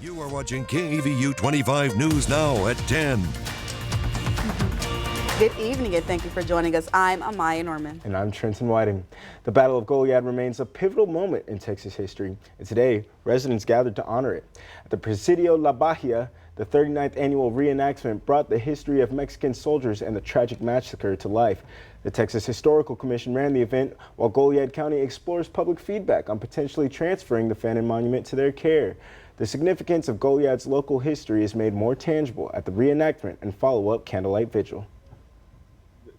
You are watching KVU 25 News Now at 10. Good evening and thank you for joining us. I'm Amaya Norman. And I'm Trenton Whiting. The Battle of Goliad remains a pivotal moment in Texas history, and today residents gathered to honor it. At the Presidio La Bahia, the 39th annual reenactment brought the history of Mexican soldiers and the tragic massacre to life. The Texas Historical Commission ran the event while Goliad County explores public feedback on potentially transferring the Fannin Monument to their care. The significance of Goliad's local history is made more tangible at the reenactment and follow-up candlelight vigil.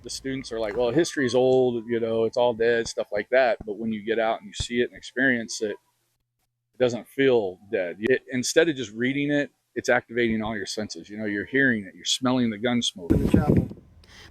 The students are like, well, history is old, you know, it's all dead, stuff like that. But when you get out and you see it and experience it, it doesn't feel dead. Instead of just reading it, it's activating all your senses. You know, you're hearing it, you're smelling the gun smoke.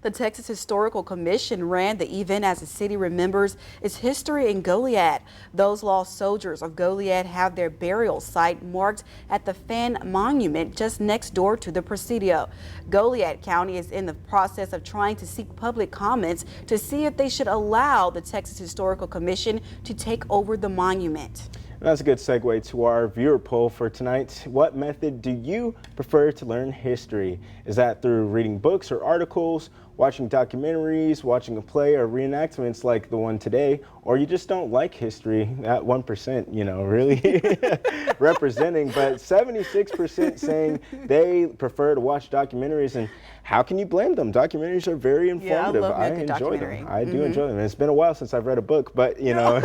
The Texas Historical Commission ran the event as the city remembers its history in Goliad. Those lost soldiers of Goliad have their burial site marked at the Fannin Monument just next door to the Presidio. Goliad County is in the process of trying to seek public comments to see if they should allow the Texas Historical Commission to take over the monument. That's a good segue to our viewer poll for tonight. What method do you prefer to learn history? Is that through reading books or articles, watching documentaries, watching a play or reenactments like the one today, or you just don't like history? That 1%, you know, really representing, but 76% saying they prefer to watch documentaries, and how can you blame them? Documentaries are very informative. Yeah, I enjoy them. I do enjoy them. And it's been a while since I've read a book, but you know,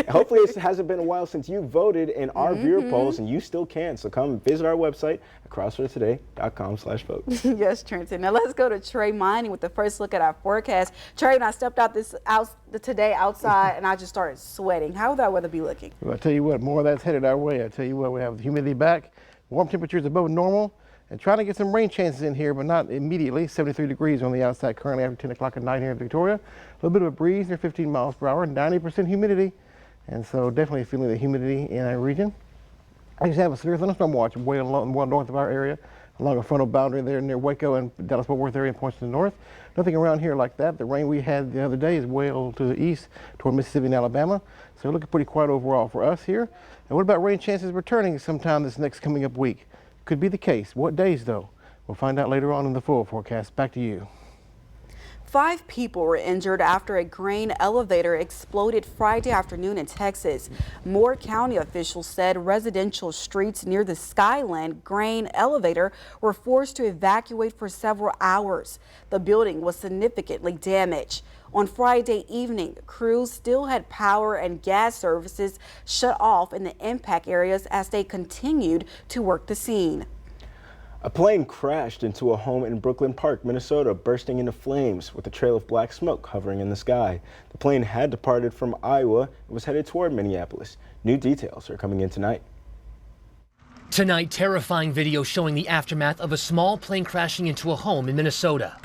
hopefully it hasn't been a while since you voted in our viewer polls, and you still can. So come visit our website at crossroadstoday.com/vote. Yes, Trenton. Now let's go to Trey Mining with the first look at our forecast. Trey, when I stepped out today outside and I just started sweating. How would that weather be looking? Well, I tell you what, more of that's headed our way. I tell you what, we have the humidity back, warm temperatures above normal, and trying to get some rain chances in here, but not immediately. 73 degrees on the outside currently after 10 o'clock at night here in Victoria. A little bit of a breeze near 15 miles per hour, 90% humidity. And so definitely feeling the humidity in our region. I just have a severe thunderstorm watch way north of our area, along a frontal boundary there near Waco and Dallas-Fort Worth area and points to the north. Nothing around here like that. The rain we had the other day is way to the east toward Mississippi and Alabama. So looking pretty quiet overall for us here. And what about rain chances returning sometime this next coming up week? Could be the case. What days though? We'll find out later on in the full forecast. Back to you. 5 people were injured after a grain elevator exploded Friday afternoon in Texas. Moore County officials said residential streets near the Skyland grain elevator were forced to evacuate for several hours. The building was significantly damaged. On Friday evening, crews still had power and gas services shut off in the impact areas as they continued to work the scene. A plane crashed into a home in Brooklyn Park, Minnesota, bursting into flames with a trail of black smoke hovering in the sky. The plane had departed from Iowa and was headed toward Minneapolis. New details are coming in tonight. Tonight, terrifying video showing the aftermath of a small plane crashing into a home in Minnesota.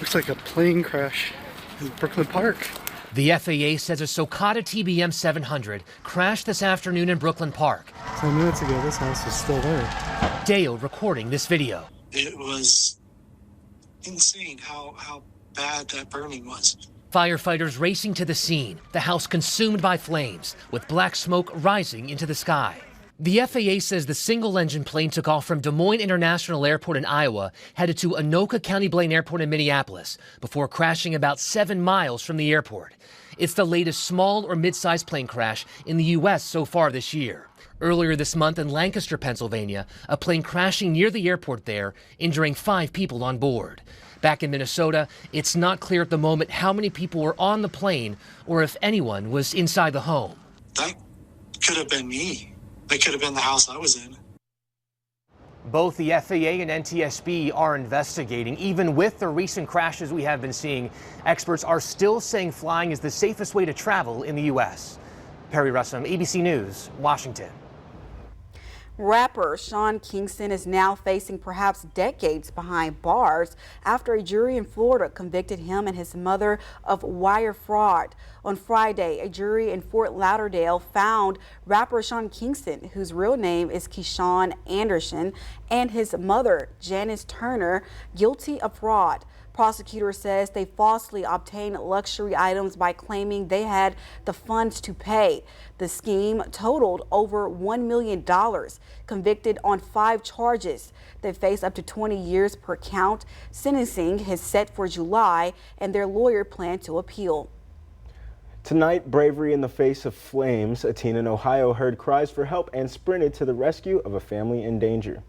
Looks like a plane crash in Brooklyn Park. The FAA says a Socata TBM 700 crashed this afternoon in Brooklyn Park. 10 minutes ago, this house was still there. Dale recording this video. It was insane how bad that burning was. Firefighters racing to the scene, the house consumed by flames, with black smoke rising into the sky. The FAA says the single-engine plane took off from Des Moines International Airport in Iowa, headed to Anoka County Blaine Airport in Minneapolis, before crashing about 7 miles from the airport. It's the latest small or mid-sized plane crash in the U.S. so far this year. Earlier this month in Lancaster, Pennsylvania, a plane crashing near the airport there, injuring 5 people on board. Back in Minnesota, it's not clear at the moment how many people were on the plane or if anyone was inside the home. That could have been me. That could have been the house I was in. Both the FAA and NTSB are investigating. Even with the recent crashes we have been seeing, experts are still saying flying is the safest way to travel in the U.S. Perry Russum, ABC News, Washington. Rapper Sean Kingston is now facing perhaps decades behind bars after a jury in Florida convicted him and his mother of wire fraud. On Friday, a jury in Fort Lauderdale found rapper Sean Kingston, whose real name is Keyshawn Anderson, and his mother, Janice Turner, guilty of fraud. Prosecutor says they falsely obtained luxury items by claiming they had the funds to pay. The scheme totaled over $1 million. Convicted on 5 charges. They face up to 20 years per count. Sentencing is set for July, and their lawyer planned to appeal. Tonight, bravery in the face of flames. A teen in Ohio heard cries for help and sprinted to the rescue of a family in danger.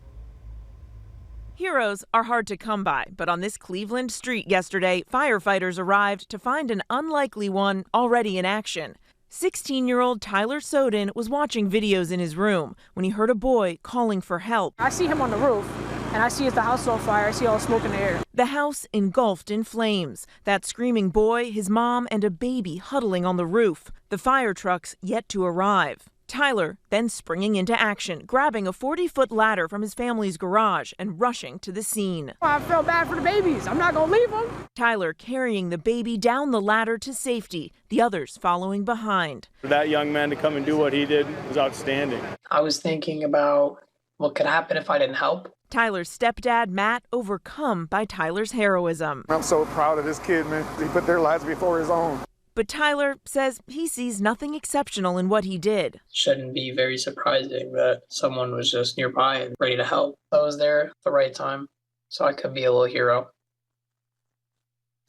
Heroes are hard to come by, but on this Cleveland street yesterday, firefighters arrived to find an unlikely one already in action. 16-year-old Tyler Soden was watching videos in his room when he heard a boy calling for help. I see him on the roof, and I see it's the house on fire. I see all the smoke in the air. The house engulfed in flames. That screaming boy, his mom, and a baby huddling on the roof. The fire trucks yet to arrive. Tyler then springing into action, grabbing a 40-foot ladder from his family's garage and rushing to the scene. I felt bad for the babies. I'm not going to leave them. Tyler carrying the baby down the ladder to safety, the others following behind. For that young man to come and do what he did was outstanding. I was thinking about what could happen if I didn't help. Tyler's stepdad, Matt, overcome by Tyler's heroism. I'm so proud of this kid, man. He put their lives before his own. But Tyler says he sees nothing exceptional in what he did. Shouldn't be very surprising that someone was just nearby and ready to help. I was there at the right time, so I could be a little hero.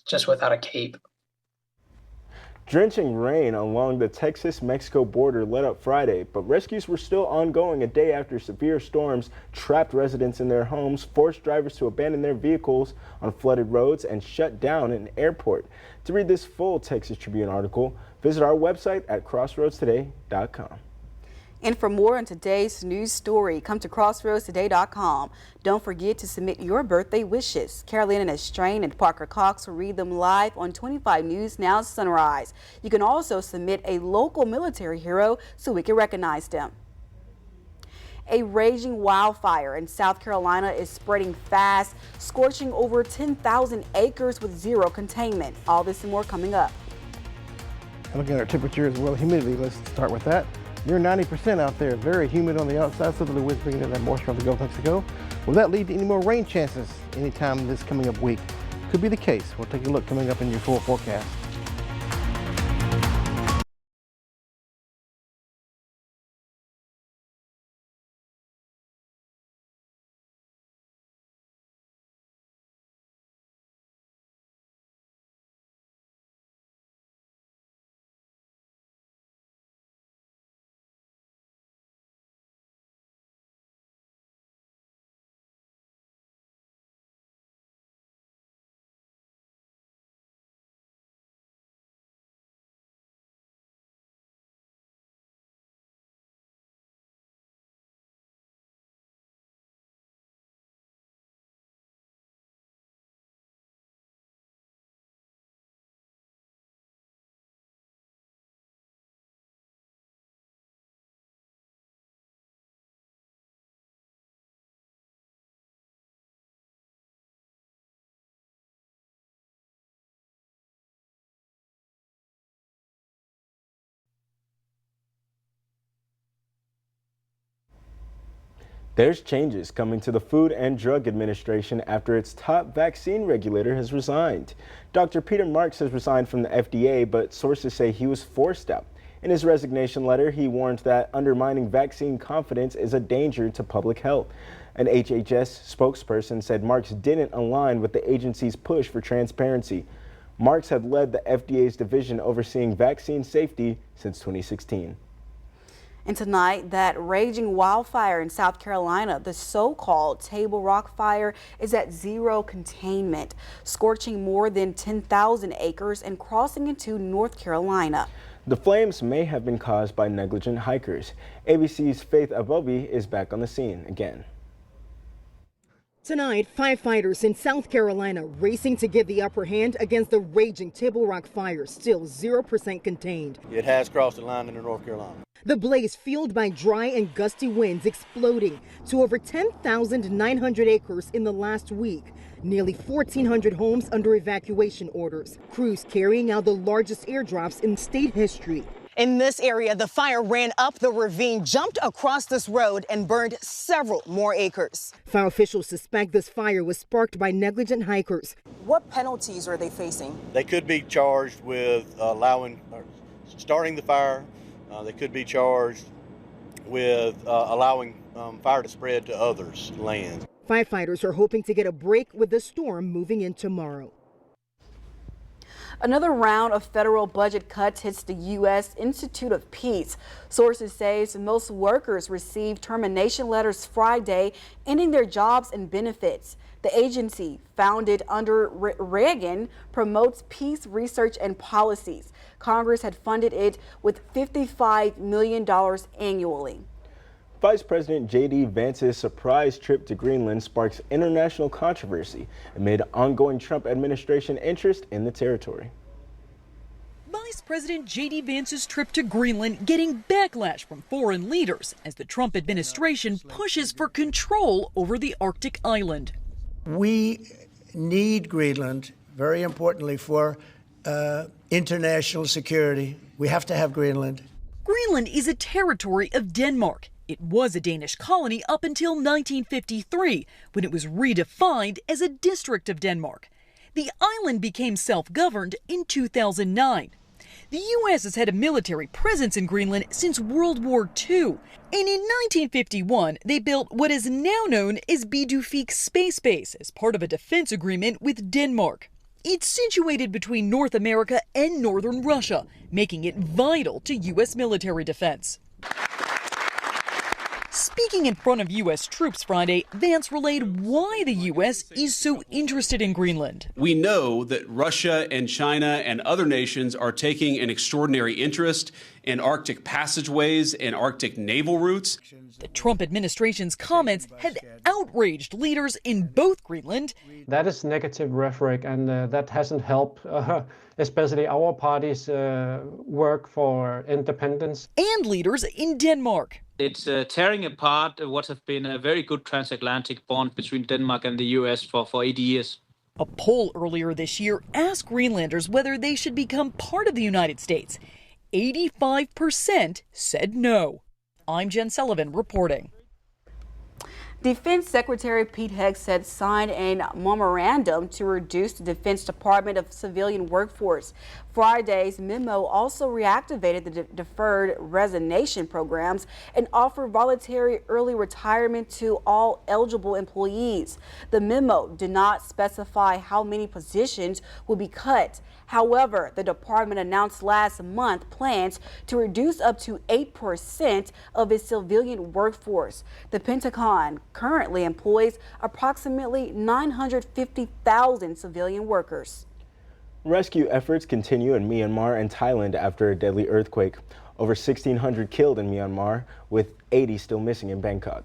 Just without a cape. Drenching rain along the Texas-Mexico border let up Friday, but rescues were still ongoing a day after severe storms trapped residents in their homes, forced drivers to abandon their vehicles on flooded roads, and shut down an airport. To read this full Texas Tribune article, visit our website at crossroadstoday.com. And for more on today's news story, come to crossroadstoday.com. Don't forget to submit your birthday wishes. Carolina Estrain and Parker Cox will read them live on 25 News Now Sunrise. You can also submit a local military hero so we can recognize them. A raging wildfire in South Carolina is spreading fast, scorching over 10,000 acres with zero containment. All this and more coming up. Looking at our temperature as well, humidity, let's start with that. Near 90% out there, very humid on the outside, southerly winds bringing in that moisture from the Gulf of Mexico. Will that lead to any more rain chances anytime this coming up week? Could be the case. We'll take a look coming up in your full forecast. There's changes coming to the Food and Drug Administration after its top vaccine regulator has resigned. Dr. Peter Marks has resigned from the FDA, but sources say he was forced out. In his resignation letter, he warned that undermining vaccine confidence is a danger to public health. An HHS spokesperson said Marks didn't align with the agency's push for transparency. Marks had led the FDA's division overseeing vaccine safety since 2016. And tonight, that raging wildfire in South Carolina, the so-called Table Rock Fire, is at zero containment, scorching more than 10,000 acres and crossing into North Carolina. The flames may have been caused by negligent hikers. ABC's Faith Abobi is back on the scene again. Tonight, firefighters in South Carolina racing to get the upper hand against the raging Table Rock Fire, still 0% contained. It has crossed the line into North Carolina. The blaze fueled by dry and gusty winds exploding to over 10,900 acres in the last week. Nearly 1,400 homes under evacuation orders. Crews carrying out the largest airdrops in state history. In this area, the fire ran up the ravine, jumped across this road, and burned several more acres. Fire officials suspect this fire was sparked by negligent hikers. What penalties are they facing? They could be charged with starting the fire. They could be charged with allowing fire to spread to others' lands. Firefighters are hoping to get a break with the storm moving in tomorrow. Another round of federal budget cuts hits the U.S. Institute of Peace. Sources say most workers received termination letters Friday, ending their jobs and benefits. The agency, founded under Reagan, promotes peace research and policies. Congress had funded it with $55 million annually. Vice President J.D. Vance's surprise trip to Greenland sparks international controversy amid ongoing Trump administration interest in the territory. Vice President J.D. Vance's trip to Greenland getting backlash from foreign leaders as the Trump administration pushes for control over the Arctic island. We need Greenland, very importantly, for international security. We have to have Greenland. Greenland is a territory of Denmark. It was a Danish colony up until 1953, when it was redefined as a district of Denmark. The island became self-governed in 2009. The U.S. has had a military presence in Greenland since World War II. And in 1951, they built what is now known as Bidufik Space Base as part of a defense agreement with Denmark. It's situated between North America and northern Russia, making it vital to U.S. military defense. Speaking in front of U.S. troops Friday, Vance relayed why the U.S. is so interested in Greenland. We know that Russia and China and other nations are taking an extraordinary interest in Arctic passageways and Arctic naval routes. The Trump administration's comments had outraged leaders in both Greenland. That is negative rhetoric, and that hasn't helped, especially our party's work for independence. And leaders in Denmark. It's tearing apart what has been a very good transatlantic bond between Denmark and the U.S. for 80 years. A poll earlier this year asked Greenlanders whether they should become part of the United States. 85% said no. I'm Jen Sullivan reporting. Defense Secretary Pete Hegseth signed a memorandum to reduce the Defense Department of civilian workforce. Friday's memo also reactivated the deferred resignation programs and offered voluntary early retirement to all eligible employees. The memo did not specify how many positions will be cut. However, the department announced last month plans to reduce up to 8% of its civilian workforce. The Pentagon currently employs approximately 950,000 civilian workers. Rescue efforts continue in Myanmar and Thailand after a deadly earthquake. Over 1,600 killed in Myanmar, with 80 still missing in Bangkok.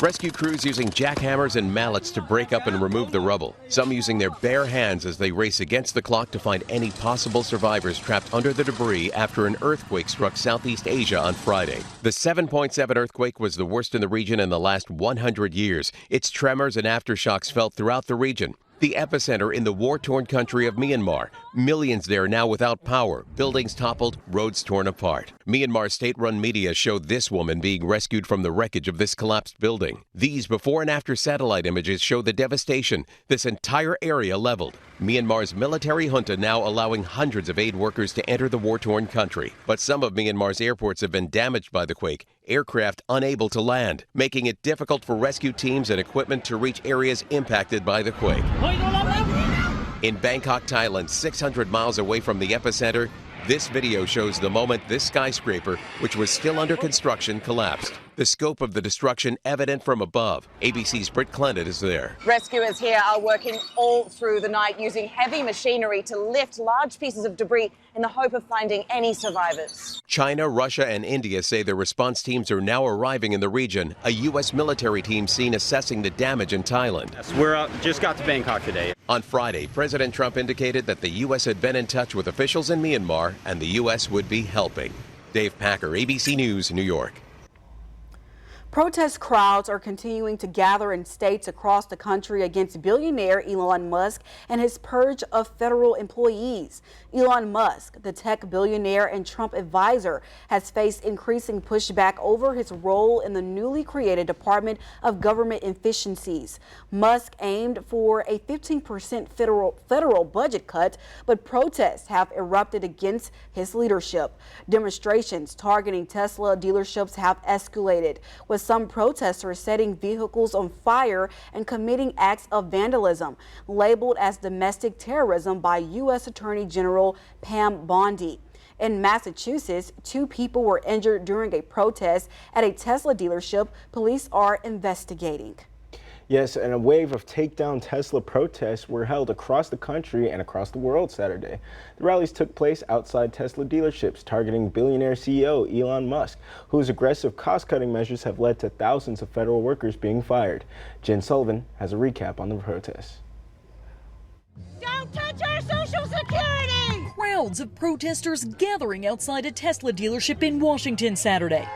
Rescue crews using jackhammers and mallets to break up and remove the rubble. Some using their bare hands as they race against the clock to find any possible survivors trapped under the debris after an earthquake struck Southeast Asia on Friday. The 7.7 earthquake was the worst in the region in the last 100 years. Its tremors and aftershocks felt throughout the region. The epicenter in the war-torn country of Myanmar. Millions there now without power, buildings toppled, roads torn apart. Myanmar state-run media showed this woman being rescued from the wreckage of this collapsed building. These before and after satellite images show the devastation, this entire area leveled. Myanmar's military junta now allowing hundreds of aid workers to enter the war-torn country. But some of Myanmar's airports have been damaged by the quake, aircraft unable to land, making it difficult for rescue teams and equipment to reach areas impacted by the quake. In Bangkok, Thailand, 600 miles away from the epicenter, this video shows the moment this skyscraper, which was still under construction, collapsed. The scope of the destruction evident from above. ABC's Britt Clendet is there. Rescuers here are working all through the night using heavy machinery to lift large pieces of debris in the hope of finding any survivors. China, Russia, and India say their response teams are now arriving in the region. A U.S. military team seen assessing the damage in Thailand. We're just got to Bangkok today. On Friday, President Trump indicated that the U.S. had been in touch with officials in Myanmar and the U.S. would be helping. Dave Packer, ABC News, New York. Protest crowds are continuing to gather in states across the country against billionaire Elon Musk and his purge of federal employees. Elon Musk, the tech billionaire and Trump advisor, has faced increasing pushback over his role in the newly created Department of Government Efficiencies. Musk aimed for a 15% federal budget cut, but protests have erupted against his leadership. Demonstrations targeting Tesla dealerships have escalated, with some protesters setting vehicles on fire and committing acts of vandalism, labeled as domestic terrorism by U.S. Attorney General Pam Bondi. In Massachusetts, 2 people were injured during a protest at a Tesla dealership. Police are investigating. Yes, and a wave of takedown Tesla protests were held across the country and across the world Saturday. The rallies took place outside Tesla dealerships, targeting billionaire CEO Elon Musk, whose aggressive cost-cutting measures have led to thousands of federal workers being fired. Jen Sullivan has a recap on the protests. Don't touch our Social Security! Crowds of protesters gathering outside a Tesla dealership in Washington Saturday,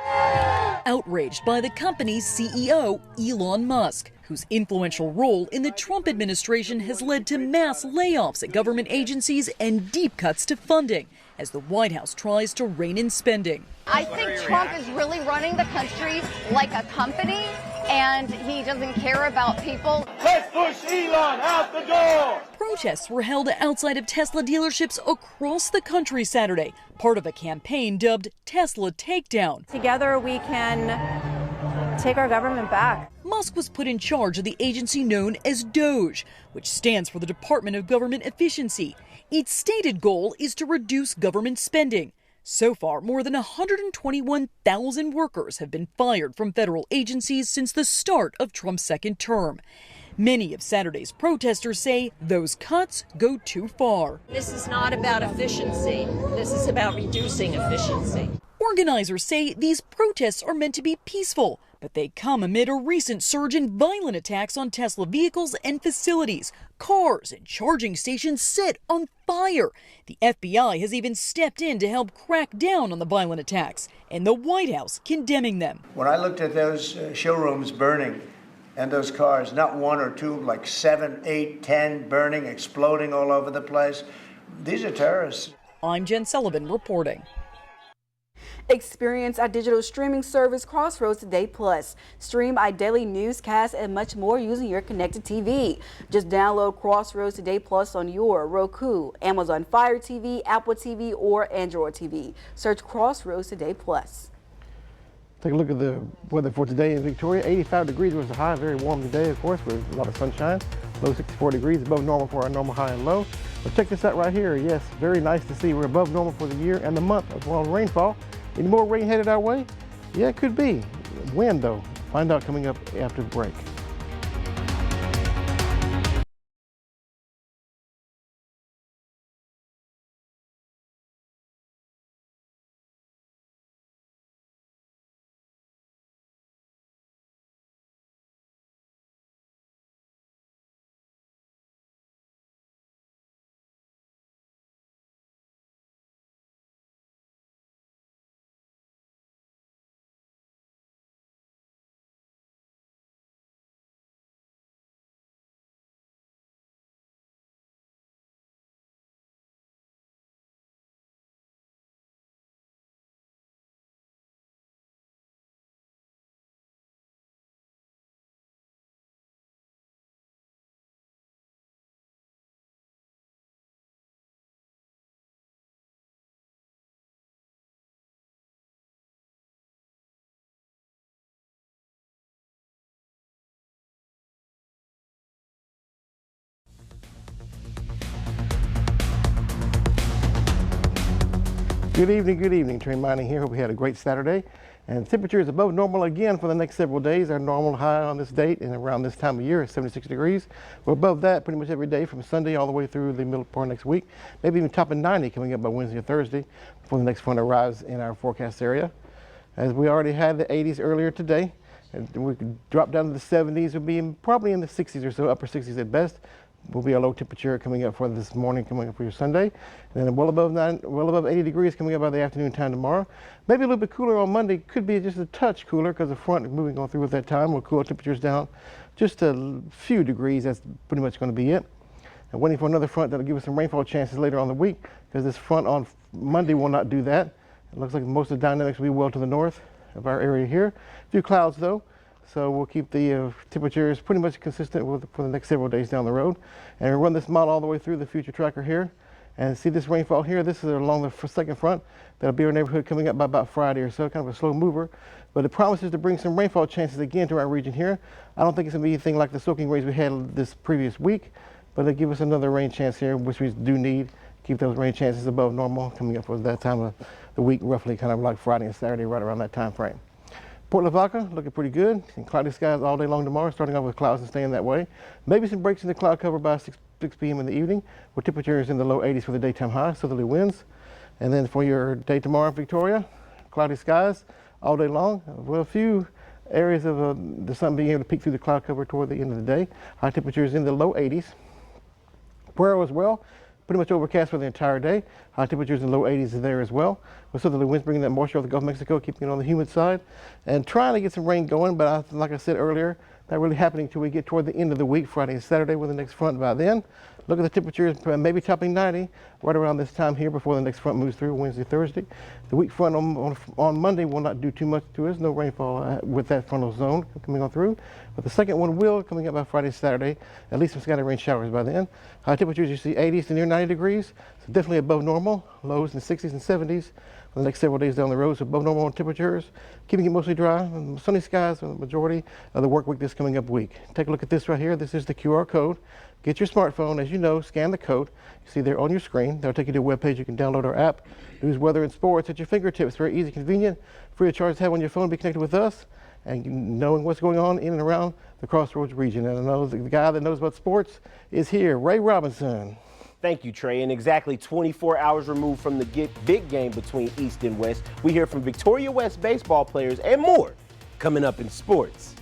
outraged by the company's CEO, Elon Musk, whose influential role in the Trump administration has led to mass layoffs at government agencies and deep cuts to funding as the White House tries to rein in spending. I think Trump is really running the country like a company, and he doesn't care about people. Let's push Elon out the door! Protests were held outside of Tesla dealerships across the country Saturday, part of a campaign dubbed Tesla Takedown. Together we can take our government back. Musk was put in charge of the agency known as DOGE, which stands for the Department of Government Efficiency. Its stated goal is to reduce government spending. So far, more than 121,000 workers have been fired from federal agencies since the start of Trump's second term. Many of Saturday's protesters say those cuts go too far. This is not about efficiency. This is about reducing efficiency. Organizers say these protests are meant to be peaceful, but they come amid a recent surge in violent attacks on Tesla vehicles and facilities. Cars and charging stations set on fire. The FBI has even stepped in to help crack down on the violent attacks, and the White House condemning them. When I looked at those showrooms burning and those cars, not 1 or 2, like 7, 8, 10 burning, exploding all over the place, these are terrorists. I'm Jen Sullivan reporting. Experience our digital streaming service Crossroads Today Plus. Stream our daily newscasts and much more using your connected TV. Just download Crossroads Today Plus on your Roku, Amazon Fire TV, Apple TV, or Android TV. Search Crossroads Today Plus. Take a look at the weather for today in Victoria. 85 degrees was the high, very warm today, of course, with a lot of sunshine. Low 64 degrees, above normal for our normal high and low. But check this out right here. Yes, very nice to see we're above normal for the year and the month, as well as rainfall. Any more rain headed our way? Yeah, it could be. When, though? Find out coming up after the break. Good evening. Trey Mining here. Hope we had a great Saturday. And temperature is above normal again for the next several days. Our normal high on this date and around this time of year is 76 degrees. We're above that pretty much every day from Sunday all the way through the middle part of next week. Maybe even topping 90 coming up by Wednesday or Thursday before the next front arrives in our forecast area. As we already had the 80s earlier today, and we could drop down to the 70s. We'll be probably in the 60s or so, upper 60s at best. will be a low temperature coming up for this morning, coming up for your Sunday. And then well above 80 degrees coming up by the afternoon time tomorrow. Maybe a little bit cooler on Monday. Could be just a touch cooler because the front is moving on through at that time. We'll cool temperatures down just a few degrees. That's pretty much going to be it. And waiting for another front that'll give us some rainfall chances later on the week, because this front on Monday will not do that. It looks like most of the dynamics will be well to the north of our area here. A few clouds though. So we'll keep the temperatures pretty much consistent for the next several days down the road. And we'll run this model all the way through the future tracker here. And see this rainfall here, this is along the second front. That'll be our neighborhood coming up by about Friday or so, kind of a slow mover. But it promises to bring some rainfall chances again to our region here. I don't think it's gonna be anything like the soaking rains we had this previous week, but it'll give us another rain chance here, which we do need. Keep those rain chances above normal coming up for that time of the week, roughly kind of like Friday and Saturday, right around that time frame. Port Lavaca looking pretty good, and cloudy skies all day long tomorrow, starting off with clouds and staying that way. Maybe some breaks in the cloud cover by 6 p.m. in the evening, with temperatures in the low 80s for the daytime high, southerly winds. And then for your day tomorrow in Victoria, cloudy skies all day long. Well, a few areas of the sun being able to peek through the cloud cover toward the end of the day. High temperatures in the low 80s. Puerto as well. Pretty much overcast for the entire day. High temperatures in low 80s there as well. With southerly winds bringing that moisture off the Gulf of Mexico, keeping it on the humid side. And trying to get some rain going, but like I said earlier, not really happening until we get toward the end of the week, Friday and Saturday with the next front by then. Look at the temperatures, maybe topping 90 right around this time here before the next front moves through Wednesday, Thursday. The weak front on Monday will not do too much to us. No rainfall with that frontal zone coming on through. But the second one will, coming up by Friday, Saturday. At least some scattered rain showers by then. High temperatures, you see 80s to near 90 degrees. So definitely above normal. Lows in the 60s and 70s for the next several days down the road. So above normal temperatures, keeping it mostly dry. And sunny skies for the majority of the work week this coming up week. Take a look at this right here. This is the QR code. Get your smartphone, as you know, scan the code. You see there on your screen. That'll take you to a web page. You can download our app. News, weather, and sports at your fingertips. Very easy, convenient, free of charge to have on your phone. Be connected with us and knowing what's going on in and around the Crossroads region. And I know the guy that knows about sports is here, Ray Robinson. Thank you, Trey. And exactly 24 hours removed from the big game between East and West, we hear from Victoria West baseball players and more coming up in sports.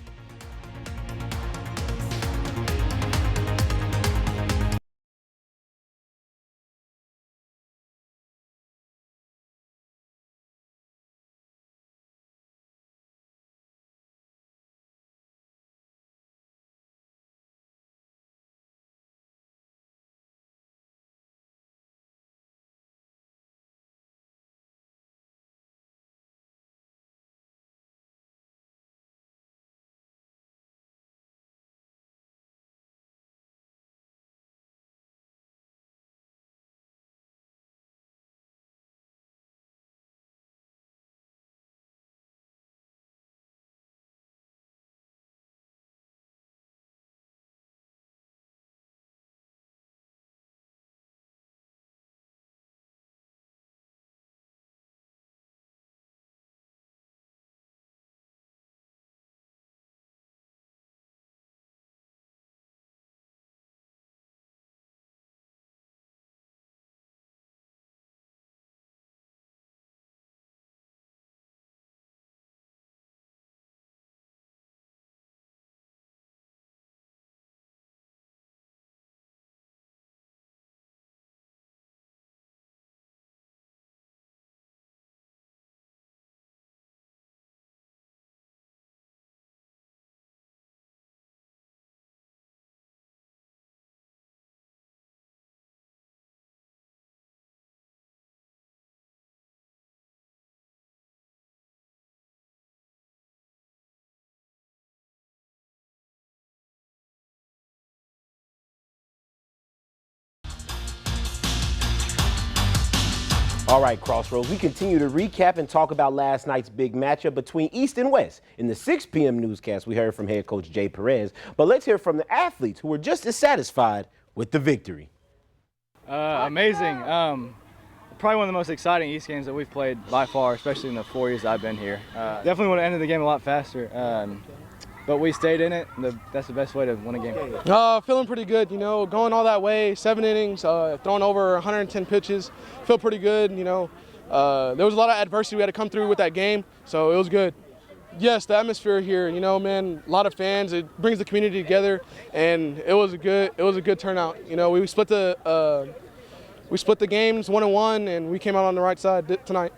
All right, Crossroads, we continue to recap and talk about last night's big matchup between East and West. In the 6 p.m. newscast, we heard from head coach Jay Perez, but let's hear from the athletes who were just as satisfied with the victory. Amazing. Probably one of the most exciting East games that we've played by far, especially in the 4 years I've been here. Definitely would have ended the game a lot faster, but we stayed in it. That's the best way to win a game. Feeling pretty good, you know, going all that way, 7 innings, throwing over 110 pitches. Feel pretty good, you know. There was a lot of adversity we had to come through with that game, so it was good. Yes, the atmosphere here, you know, man, a lot of fans. It brings the community together, and it was a good turnout. You know, we split the games 1-1, and we came out on the right side tonight.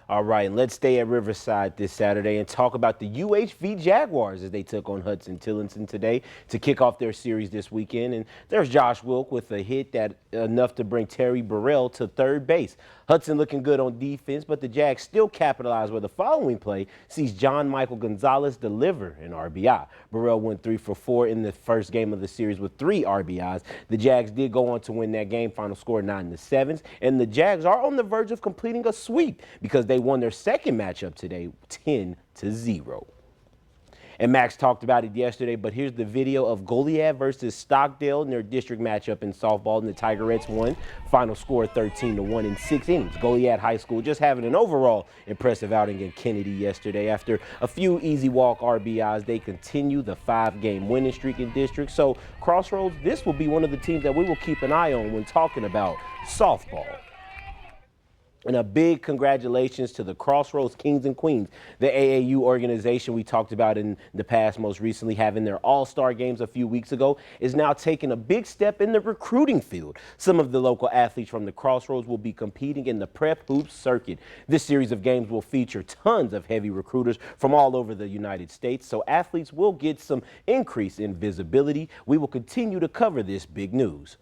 All right, and let's stay at Riverside this Saturday and talk about the UHV Jaguars as they took on Hudson Tillotson today to kick off their series this weekend. And there's Josh Wilk with a hit that enough to bring Terry Burrell to third base. Hudson looking good on defense, but the Jags still capitalize where the following play sees John Michael Gonzalez deliver an RBI. Burrell went 3 for 4 in the first game of the series with 3 RBIs. The Jags did go on to win that game, final score 9-7, and the Jags are on the verge of completing a sweep because they won their second matchup today 10-0. And Max talked about it yesterday, but here's the video of Goliad versus Stockdale in their district matchup in softball, and the Tigerettes won. Final score 13-1 in 6 innings. Goliad High School just having an overall impressive outing in Kennedy yesterday. After a few easy walk RBIs, they continue the 5-game winning streak in district. So Crossroads, this will be one of the teams that we will keep an eye on when talking about softball. And a big congratulations to the Crossroads Kings and Queens, the AAU organization we talked about in the past, most recently having their all-star games a few weeks ago, is now taking a big step in the recruiting field. Some of the local athletes from the Crossroads will be competing in the prep hoops circuit. This series of games will feature tons of heavy recruiters from all over the United States, so athletes will get some increase in visibility. We will continue to cover this big news.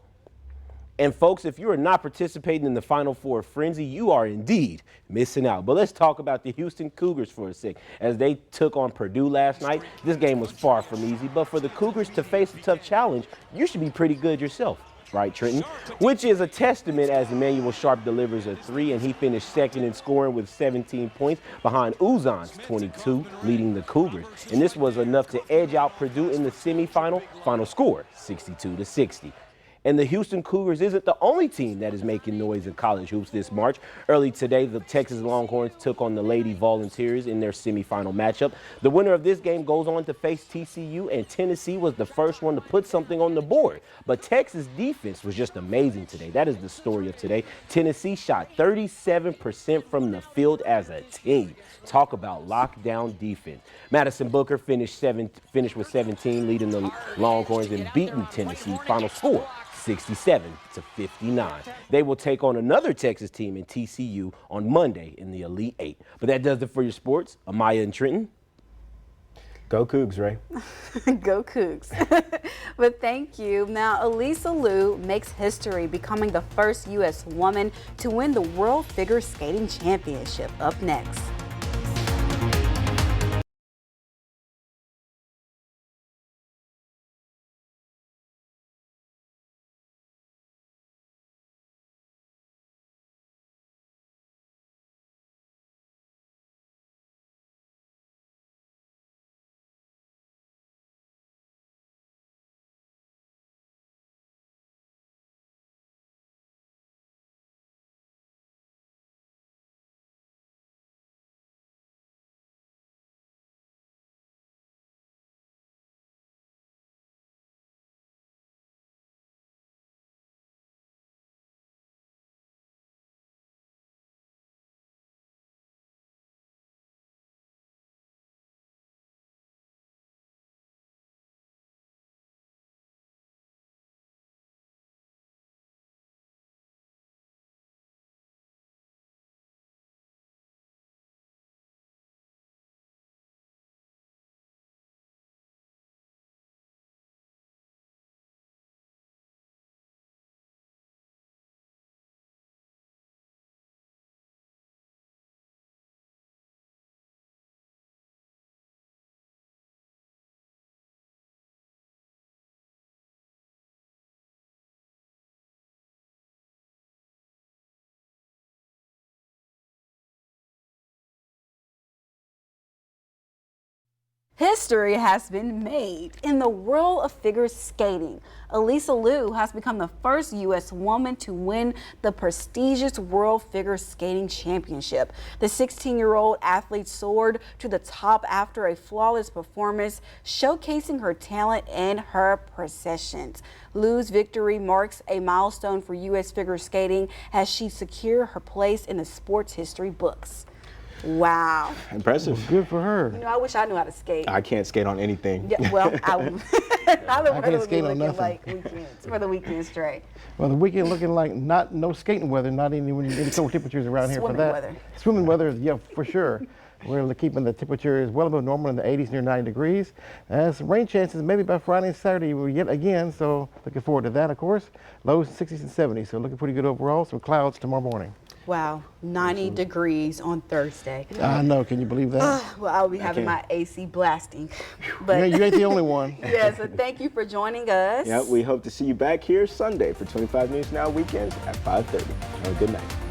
And folks, if you are not participating in the Final Four frenzy, you are indeed missing out. But let's talk about the Houston Cougars for a sec. As they took on Purdue last night, this game was far from easy. But for the Cougars to face a tough challenge, you should be pretty good yourself. Right, Trenton? Which is a testament as Emmanuel Sharp delivers a 3, and he finished second in scoring with 17 points behind Uzan's 22, leading the Cougars. And this was enough to edge out Purdue in the semifinal. Final score 62-60. And the Houston Cougars isn't the only team that is making noise in college hoops this March. Early today, the Texas Longhorns took on the Lady Volunteers in their semifinal matchup. The winner of this game goes on to face TCU, and Tennessee was the first one to put something on the board. But Texas defense was just amazing today. That is the story of today. Tennessee shot 37% from the field as a team. Talk about lockdown defense. Madison Booker finished with 17, leading the Longhorns and beating Tennessee. Final score 67-59. They will take on another Texas team in TCU on Monday in the Elite 8. But that does it for your sports. Amaya and Trenton. Go Cougs, Ray. Go Cougs. But thank you. Now, Elisa Liu makes history, becoming the first U.S. woman to win the World Figure Skating Championship. Up next. History has been made in the world of figure skating. Elisa Liu has become the first U.S. woman to win the prestigious World Figure Skating Championship. The 16-year-old athlete soared to the top after a flawless performance, showcasing her talent and her precisions. Liu's victory marks a milestone for U.S. figure skating as she secured her place in the sports history books. Wow. Impressive. Well, good for her. You know, I wish I knew how to skate. I can't skate on anything. Yeah, well, neither one can't would be skate on looking nothing. like weekends for the weekend straight. Well, the weekend looking like no skating weather, not any cold temperatures around here for Swimming that. weather. Swimming weather, yeah, for sure. We're keeping the temperatures well above normal in the 80s, near 90 degrees. Some rain chances maybe by Friday and Saturday yet again, so looking forward to that, of course. Lows 60s and 70s, so looking pretty good overall. Some clouds tomorrow morning. Wow, 90 degrees on Thursday. I know, can you believe that? Well, I'll be having my AC blasting. But Yeah, you ain't the only one. Yeah, so thank you for joining us. Yep, we hope to see you back here Sunday for 25 News Now Weekends at 5:30. Have a good night.